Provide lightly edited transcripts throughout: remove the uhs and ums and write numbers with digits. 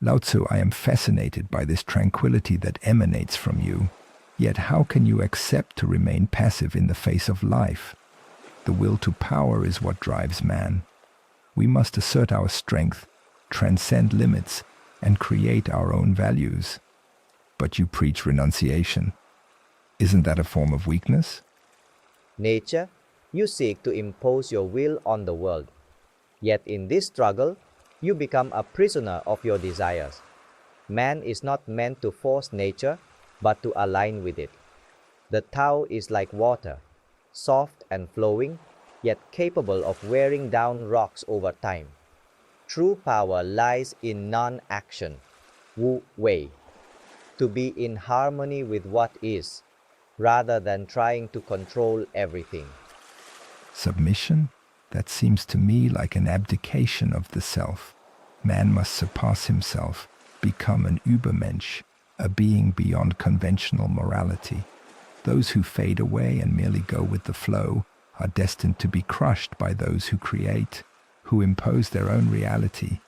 Lao Tseu, I am fascinated by this tranquility that emanates from you. Yet how can you accept to remain passive in the face of life? The will to power is what drives man. We must assert our strength, transcend limits, and create our own values. But you preach renunciation. Isn't that a form of weakness? Nature, you seek to impose your will on the world. Yet in this struggle, you become a prisoner of your desires. Man is not meant to force nature, but to align with it. The Tao is like water, soft and flowing, yet capable of wearing down rocks over time. True power lies in non-action, Wu Wei, to be in harmony with what is, rather than trying to control everything. Submission? That seems to me like an abdication of the self. Man must surpass himself, become an Übermensch, a being beyond conventional morality. Those who fade away and merely go with the flow are destined to be crushed by those who create, who impose their own reality.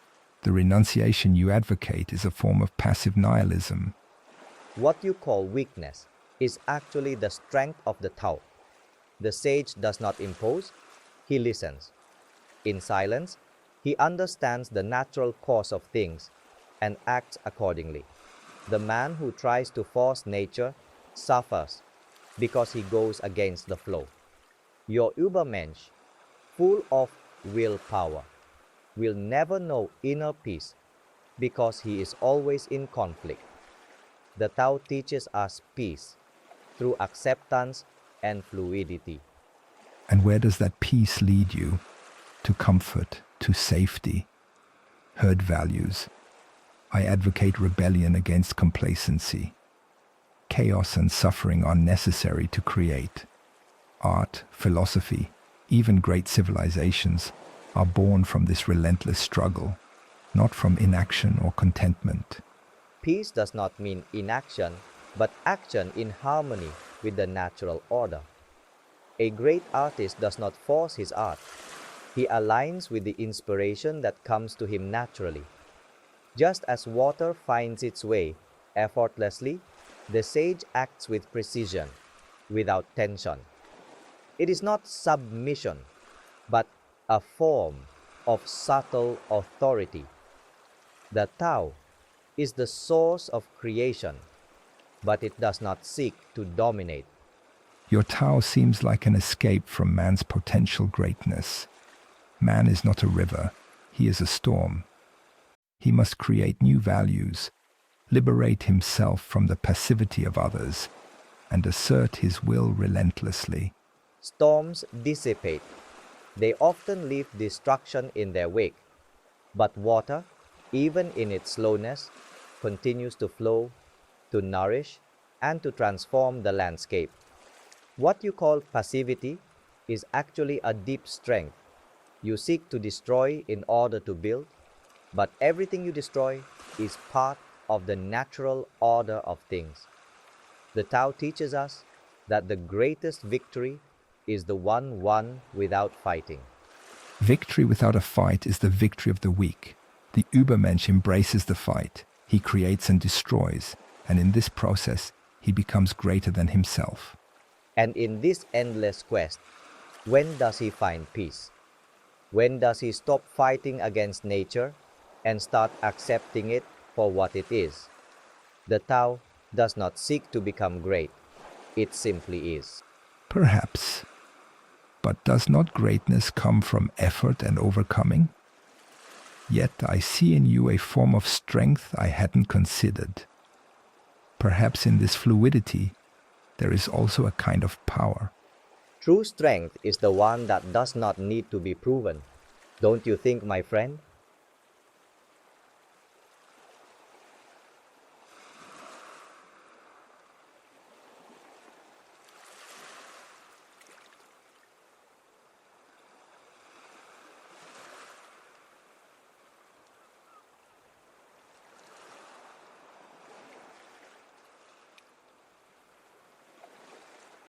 The renunciation you advocate is a form of passive nihilism. What you call weakness is actually the strength of the Tao. The sage does not impose, he listens. In silence, he understands the natural course of things and acts accordingly. The man who tries to force nature suffers because he goes against the flow. Your Übermensch, full of willpower, will never know inner peace because he is always in conflict. The Tao teaches us peace through acceptance and fluidity. And where does that peace lead you? To comfort, to safety. Herd values. I advocate rebellion against complacency. Chaos and suffering are necessary to create. Art, philosophy, even great civilizations are born from this relentless struggle, not from inaction or contentment. Peace does not mean inaction, but action in harmony with the natural order. A great artist does not force his art. He aligns with the inspiration that comes to him naturally. Just as water finds its way effortlessly, the sage acts with precision, without tension. It is not submission, but a form of subtle authority. The Tao is the source of creation, but it does not seek to dominate. Your Tao seems like an escape from man's potential greatness. Man is not a river, he is a storm. He must create new values, liberate himself from the passivity of others, and assert his will relentlessly. Storms dissipate. They often leave destruction in their wake. But water, even in its slowness, continues to flow, to nourish, and to transform the landscape. What you call passivity is actually a deep strength. You seek to destroy in order to build, but everything you destroy is part of the natural order of things. The Tao teaches us that the greatest victory is the one won without fighting. Victory without a fight is the victory of the weak. The Übermensch embraces the fight. He creates and destroys, and in this process, he becomes greater than himself. And in this endless quest, when does he find peace? When does he stop fighting against nature and start accepting it for what it is? The Tao does not seek to become great. It simply is. Perhaps. But does not greatness come from effort and overcoming? Yet I see in you a form of strength I hadn't considered. Perhaps in this fluidity, there is also a kind of power. True strength is the one that does not need to be proven. Don't you think, my friend?